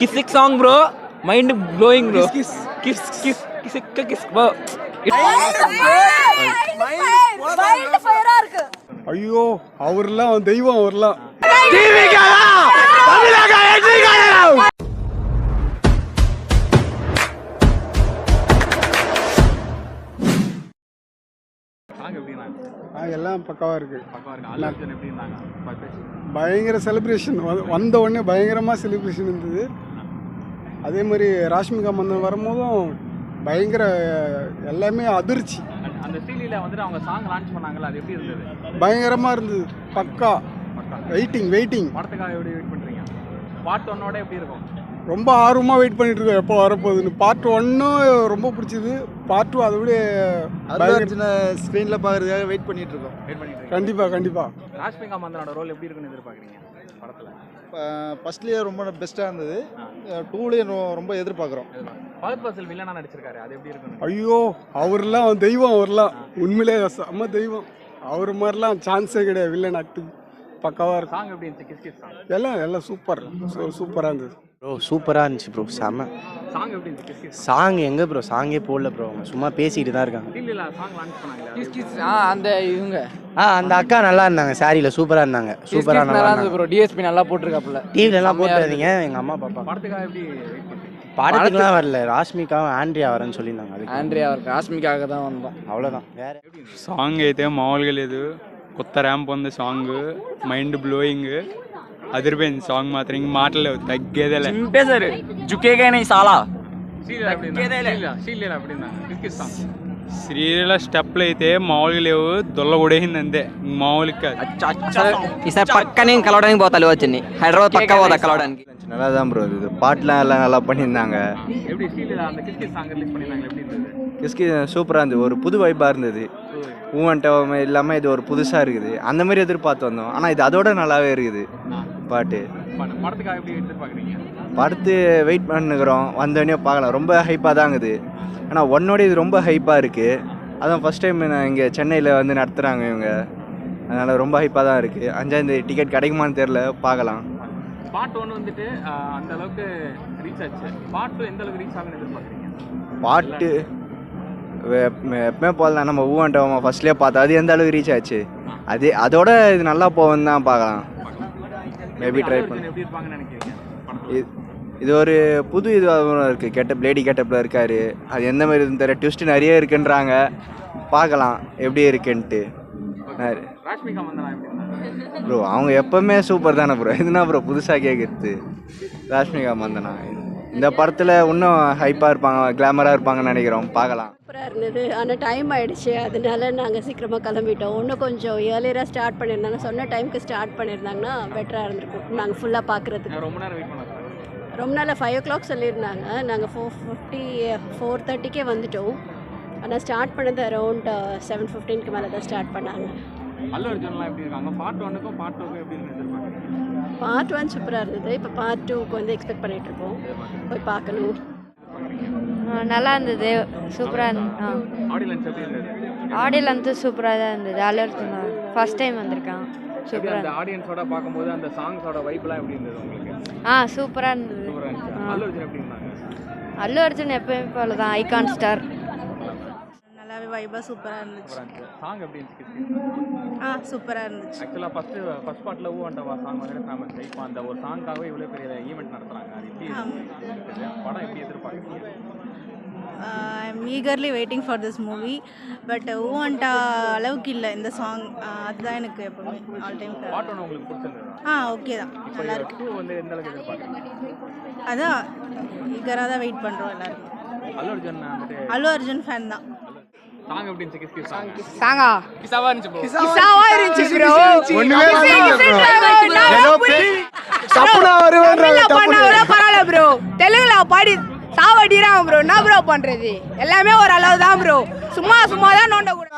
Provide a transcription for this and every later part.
Kiss song bro, mind blowing bro. Kiss bro. Mind fire இருக்கு. ஐயோ அவர்லாம் தெய்வம் அவர்லாம். எல்லாம் பக்காவா இருக்கு. பயங்கர செலிப்ரேஷன் வந்த உடனே பயங்கரமா செலிப்ரேஷன் இருந்தது. அதே மாதிரி ராஷ்மிகா மந்தன் வரும்போதும் பயங்கர எல்லாமே அதிர்ச்சி. அந்த சீரியல்ல வந்து அவங்க சாங் லான்ச் பண்ணாங்கல, அது எப்படி இருந்தது? பயங்கரமா இருந்தது. பக்கா வெயிட்டிங். படத்துக்காக எப்படி வெயிட் பண்றீங்க? பார்ட் 1 ஓட எப்படி இருக்கும்? ரொம்ப ஆர்வமா வெயிட் பண்ணிட்டு இருக்கோம் எப்போ வரப்போகுதுன்னு. பார்ட் 1 ரொம்ப பிடிச்சது. பார்ட் 2 அதை விட ஸ்க்ரீன்ல பார்க்கறதுக்காக வெயிட் பண்ணிட்டு இருக்கோம். கண்டிப்பா. ராஷ்மிகா மந்தனோட ரோல் எப்படி இருக்குன்னு எதிர்பார்க்குறீங்க படத்துல? ஃபர்ஸ்ட்லேயே ரொம்ப பெஸ்ட்டாக இருந்தது. 2லேயும் ரொம்ப எதிர்பார்க்குறோம். பகத் பாசில் வில்லனா நடிச்சிருக்காரு, அது எப்படி இருக்குன்னு? ஐயோ அவர்லாம் தெய்வம் அவர்லாம். உண்மையிலே செம்ம தெய்வம். அவர் மாதிரிலாம் சான்ஸே கிடையாது வில்லன் ஆக்டிங். பக்காவாக இருக்கும். சாங் எப்படி இருந்துச்சு? கிஸ் சாங் எல்லாம் சூப்பராக இருந்தது ப்ரோ. சூப்பராக இருந்துச்சு ப்ரோ. செம்ம சாங் எப்படி இருந்துச்சு? கிஸ் சாங் எங்கே ப்ரோ? சாங்கே போடல ப்ரோ. அவங்க சும்மா பேசிக்கிட்டு தான் இருக்காங்க. இல்ல சாங் லான்ச் பண்ணாங்களே, Kiss அந்த இவங்க அந்த அக்கா நல்லா இருந்தாங்க. சாரியில் சூப்பராக இருந்தாங்க. சூப்பராக நல்லா இருந்தது ப்ரோ. டிஎஸ்பி நல்லா போட்டிருக்காப்புல. டிவில எல்லாம் போட்டுருந்தீங்க. எங்கள் அம்மா பாப்பா படத்துக்காக எப்படி வெயிட் பண்றீங்க? படத்துக்குலாம் வரல. ராஷ்மிகாவும் ஆண்ட்ரியா வரேன்னு சொல்லியிருந்தாங்க. அதுக்கு ஆண்ட்ரியா ராஷ்மிகாக தான் வந்தோம். அவ்வளோதான். వేరే సాంగ్ అయితే మామూలుగా లేదు. కొత్త ర్యాంప్ ఉంది సాంగ్. Mind blowing. అదిరిపోయింది సాంగ్ మాత్రం. ఇంక మాటలేవు, తగ్గేదేలే. చింపేశారు. జుకేగానే సాలా சீரியல் எப்படி இருந்தாங்க? கிஸ் சாங் శ్రీలీల స్టెప్లు అయితే మామూలుగా లేవు. దుల్ల కొడేసింది అంతే, మామూలుగా కాదు. ఈసారి పక్క నేను కలవడానికి పోతాను వచ్చింది. హైదరాబాద్ పక్క పోతా కలవడానికి. நல்லா தான் ப்ரோ இது. பாட்டெலாம் எல்லாம் நல்லா பண்ணியிருந்தாங்க. எப்படி சீரியல் அந்த கிஸ் சாங் ரிலீஸ் பண்ணிருந்தாங்க, எப்படி இருந்தது? கிஸ்கி சூப்பராக இருந்தது. ஒரு புது வைப்பாக இருந்தது. ஊவன்ட்ட இல்லாமல் இது ஒரு புதுசாக இருக்குது. அந்த மாதிரி எதிர்பார்த்து வந்தோம். ஆனால் இது அதோட நல்லாவே இருக்குது பாட்டு. படத்துக்காக எப்படி எதிர்பார்க்குறீங்க? படுத்து வெயிட் பண்ணுக்கிறோம். வந்தோடனே பார்க்கலாம். ரொம்ப ஹைப்பாக தான் இருக்குது. ஆனால் ஒன்னோட இது ரொம்ப ஹைப்பாக இருக்குது. அதுவும் ஃபஸ்ட் டைம் நான் இங்கே சென்னையில் வந்து நடத்துகிறாங்க இவங்க. அதனால் ரொம்ப ஹைப்பாக தான் இருக்குது. 5ஆந்தேதி டிக்கெட் கிடைக்குமான்னு தெரில, பார்க்கலாம். பார்ட் 1 வந்துட்டு அந்த அளவுக்கு ரீச் ஆச்சு. பார்ட் 2 எந்த அளவுக்கு ரீச் ஆகும்னு எதிர்பார்க்குறீங்க? பாட்டு எப்பவுமே போகலாம். நம்ம ஊவன்ட்டோமா ஃபர்ஸ்ட்லேயே பார்த்தா அது எந்த அளவுக்கு ரீச் ஆச்சு. அதோட இது நல்லா போகும்னு தான் பார்க்கலாம். மேபி ட்ரை பண்ண. எப்படி இருப்பாங்கன்னு நினைக்கிறீங்க? இது ஒரு புது இதுவாக இருக்குது. கெட்டப் லேடி கெட்டப்பில் இருக்கார். அது எந்த மாதிரி இருக்குன்னு தெரியல. ட்விஸ்ட் நிறைய இருக்குன்றாங்க. பார்க்கலாம் எப்படி இருக்குன்ட்டு. ராஷ்மிகா மந்தனா எப்படி இருந்தாங்க? ப்ரோ அவங்க எப்போவுமே சூப்பர் தானே ப்ரோ. இதுனா ப்ரோ புதுசாக கேட்குறது. ராஷ்மிகா மந்தனா இந்த படத்தில் இன்னும் ஹைப்பாக இருப்பாங்க, கிளாமராக இருப்பாங்கன்னு நினைக்கிறோம். பார்க்கலாம். சூப்பராக இருந்தது. ஆனால் டைம் ஆகிடுச்சு, அதனால நாங்கள் சீக்கிரமாக கிளம்பிட்டோம். இன்னும் கொஞ்சம் ஏர்லியராக ஸ்டார்ட் பண்ணியிருந்தாங்க. சொன்ன டைமுக்கு ஸ்டார்ட் பண்ணியிருந்தாங்கன்னா பெட்டராக இருந்திருக்கும் நாங்கள் ஃபுல்லாக பார்க்குறதுக்கு. ரொம்ப நேரம் வெயிட் பண்ணாங்க. ரொம்ப நாள் 5 o'clock சொல்லியிருந்தாங்க. நாங்கள் 4:30 வந்துட்டோம். ஆனால் ஸ்டார்ட் பண்ணது அரௌண்ட் 7:15 மேலே தான் ஸ்டார்ட் பண்ணாங்க. அல்லு அர்ஜுன்லாம் எப்படி இருக்காங்க? பார்ட் 1க்கும் பார்ட் 2க்கும் எப்படி இருக்குன்னு எதிர்பார்க்குறீங்க? பார்ட் 1 சூப்பராக இருந்தது. இப்போ பார்ட் 2க்கு வந்து எக்ஸ்பெக்ட் பண்ணிகிட்ருக்கோம். போய் பார்க்கணும். நல்லா இருந்தது. சூப்பராக இருந்தது. ஆடியன்ஸ் எப்படி இருந்தது? ஆடியன்ஸ் சூப்பராக தான் இருந்தது. அல்லு அர்ஜுன் ஃபர்ஸ்ட் டைம் வந்திருக்கான். சூப்பராக அந்த ஆடியன்ஸோட பார்க்கும்போது அந்த சாங்ஸோட வைப்லாம் எப்படி இருந்தது உங்களுக்கு? சூப்பராக இருந்தது. சூப்பராக இருந்துச்சு. அல்லு அர்ஜுன் எப்படி இருந்தாங்க? அல்லு அர்ஜுன் எப்பயுமே போல தான் ஐகான் ஸ்டார். நல்லாவே வைபாக சூப்பராக இருந்துச்சு. சாங் எப்படி இருந்துச்சு? சூப்பராக இருந்துச்சு. ஆக்சுவலாக ஃபர்ஸ்ட் பார்ட்டில் ஊவன்ட்டவா சாங் வந்து ஃபேமஸ். இப்போ அந்த ஒரு சாங்காகவே இவ்வளோ பெரிய ஈவெண்ட் நடத்துகிறாங்க. அது எப்படி இருக்குது? படம் எப்படி எதிர்பார்க்குறீங்க? I'm eagerly waiting for this movie. But ஊவன்ட்டா அளவுக்கு இல்லை இந்த சாங். அதுதான் எனக்கு எப்பவுமே ஆல் டைம். பார்ட் 1 உங்களுக்கு பிடிச்சிருந்தது? ஓகே தான். நல்லா இருக்கு. 2 வந்து எந்த அளவுக்கு எதிர்பார்க்குறீங்க? அதான் ஈகராக தான் வெயிட் பண்ணுறோம் எல்லாரும். அல்லு அர்ஜுன் வந்துட்டு அல்லு அர்ஜுன் ஃபேன் தான். சாங் எப்படி இருந்துச்சு? கிஸ் சாங் சாங்கா கிசாவா இருந்துச்சு ப்ரோ. கிசாவா இருந்துச்சு ப்ரோ. பரவாயில்ல ப்ரோ. தெலுங்குல பாடி சாவடிறாங்க ப்ரோ. என்ன ப்ரோ பண்றது? எல்லாமே ஒரு அளவு தான் ப்ரோ. சும்மா தான் நோண்ட கூட.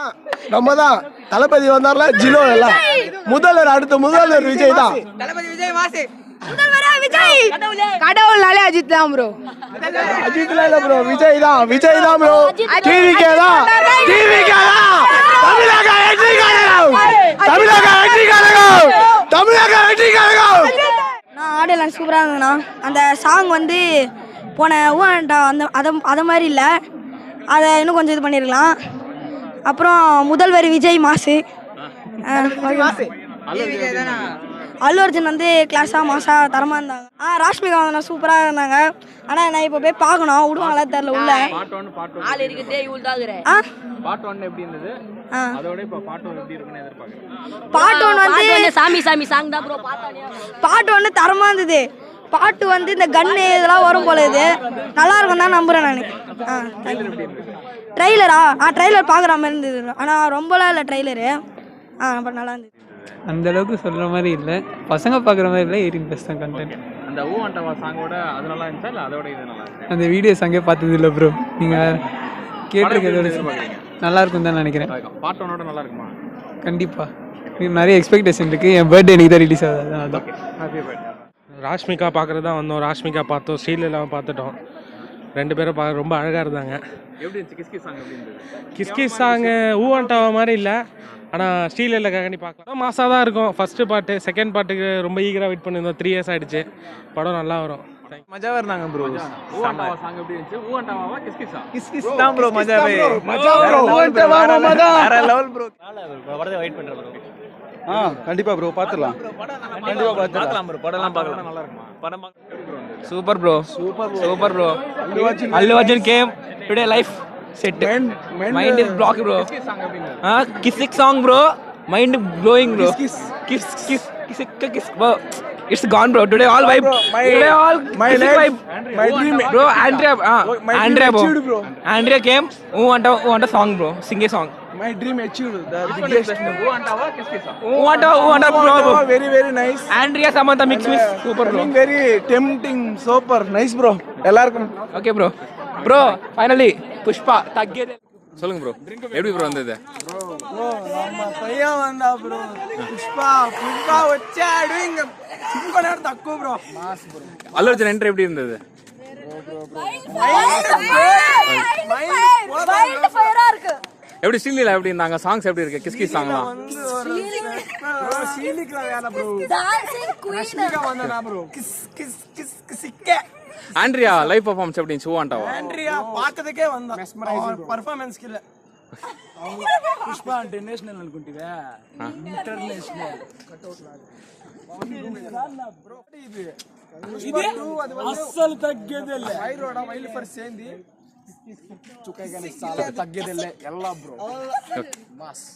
நம்ம தான் தளபதி வந்தார்ல ஜிலோ எல்லாம் முதல்வர். அடுத்த முதல்வர் விஜய் தான். தளபதி விஜய் மாசு. முதல்வரா விஜய். கடவுள்னாலே அஜித் தான் ப்ரோ. அஜித்ல இல்ல ப்ரோ, விஜய் தான் ப்ரோ. டிவிகே தான். தமிழக வெற்றி கழகம். ஆடியோ லான்ச் சூப்பராக இருந்ததுண்ணா. அந்த சாங் வந்து போன ஊன்டா அதை மாதிரி இல்லை, அதை இன்னும் கொஞ்சம் இது பண்ணியிருக்கலாம். அப்புறம் முதல் வரி விஜய் மாசு. அல்லு அர்ஜுன் வந்து கிளாஸாக மாசா தரமாக இருந்தாங்க. ராஷ்மிகா வந்து சூப்பராக இருந்தாங்க. ஆனால் நான் இப்போ போய் பார்க்கணும், விடுவாங்களா தெரியல உள்ள. பார்ட் 1 பார்ட் 2 பார்ட் 1 எப்படி இருந்தது? அதோட இப்ப பார்ட் 2 எப்படி இருக்குன்னு எதிர்பார்க்கறேன். பார்ட் 1 வந்து சாமி சாங் தான் ப்ரோ பார்த்தா. பார்ட் 1 தரமாக இருந்தது. பாட்டு வந்து இந்த கன்னு இதெல்லாம் வரும் போல, இது நல்லா இருக்கும் தான் நம்புகிறேன் நான். ட்ரெய்லரா? ட்ரெய்லர் பார்க்குற மாதிரி இருந்தது, ஆனால் ரொம்பலாம் இல்லை ட்ரெய்லரு. அப்புறம் நல்லா இருந்தது. அந்த அளவுக்கு சொல்கிற மாதிரி இல்லை, பசங்க பார்க்குற மாதிரி இல்லை. 18+ தான் கண்டென்ட். அந்த ஊ அண்டவா சாங்கோட அது நல்லா இருந்துச்சா இல்லை அதோட இது நல்லா இருந்துச்சு? அந்த வீடியோ சாங்கே பார்த்தது இல்லை ப்ரோ. நீங்கள் கேட்டிருக்கிறது நல்லா இருக்கும் தான் நினைக்கிறேன். பார்ட் 1 நல்லா இருக்குமா? கண்டிப்பாக நிறைய எக்ஸ்பெக்டேஷன் இருக்குது. என் பர்த்டே எனக்கு தான் ரிலீஸ் ஆகுது, அதான். ராஷ்மிகா பார்க்குறது தான் வந்தோம். ராஷ்மிகா பார்த்தோம், ஸ்ரீலெல்லாம் பார்த்துட்டோம். 2 பேரும் ரொம்ப அழகாக இருந்தாங்க. எப்படி இருந்துச்சு? கிஸ்கி சாங் எப்படி இருந்தது? கிஸ்கி சாங்கு ஊவன்டாவா மாதிரி இல்லை, ஆனால் ஸ்ரீலில் கண்டி பார்க்கலாம். மாசாக தான் இருக்கும். ஃபஸ்ட்டு பாட்டு, செகண்ட் பாட்டுக்கு ரொம்ப ஈகராக வெயிட் பண்ணியிருந்தோம். 3 years ஆகிடுச்சு. படம் நல்லா வரும். மஜாவாக இருந்தாங்க ப்ரோ. ஊ அண்டவா சாங் எப்படி இருந்துச்சு? ஊ அண்டவாவா கிஸ்கிஸா? கிஸ் தான் ப்ரோ. மஜாவே வேற லெவல் ப்ரோ. படத்தை வெயிட் பண்ணுறேன் ப்ரோ. கண்டிப்பாக ப்ரோ பார்த்துடலாம். பார்க்கலாம் ப்ரோ. படம்லாம் பார்க்கலாம். நல்லா இருக்குமா? படம் super bro. Super bro. Allu Arjun came today life set. Mind is black bro. Kiss song bro. Mind blowing bro. Kiss bro. It's gone bro. Today all vibe. Today all my life. My dream bro. Andrea bro. Andrea came. Who want a song bro? Sing a song. My dream achieved. The biggest. Who அண்டவா கிஸ்கிஸா? Who want bro? very nice. Andrea Samantha mix super bro. Very tempting, super nice bro. எல்லாருக்கும் Okay bro. Bro finally Pushpa தగ్గேதே. சொல்லுங்க bro, எப்படி bro வந்தது? Bro நம்ம பையன் வந்தா bro. Pushpa వచ్చాడు. இங்க சும்மா நேரம் தக்கு bro. Mass bro. Allu Arjun entry எப்படி இருந்தது? மைண்ட் ஃபயரா இருக்கு. எப்படி ஸ்ரீலீலா எப்படி இருந்தாங்க? சாங்ஸ் எப்படி இருக்கு? கிஸ்கி சாங்லாம் சீலிக்ல வேற ப்ரோ. டான்சிங் குயின் வந்தனா ப்ரோ. கிஸ்கே. ஆண்ட்ரியா லைவ் பெர்ஃபார்மன்ஸ் எப்படி இருந்துச்சு? ஊ அண்டவா ஆண்ட்ரியா பார்த்ததுக்கே வந்தா. பெர்ஃபார்மன்ஸ் இல்ல. புஷ்பா இன்டர்நேஷனல் అనుకుంటివా? ఇంటర్నేషనల్ కటౌట్ లాగా బ్రో. ఇది అస్సలు తగ్గేదిಲ್ಲ. వైరోడ వైల్ ఫర్ సేంది చుక్కైగానే చాలా తగ్గేదిಲ್ಲ ಎಲ್ಲ ಬ್ರೋ. ಮಾಸ್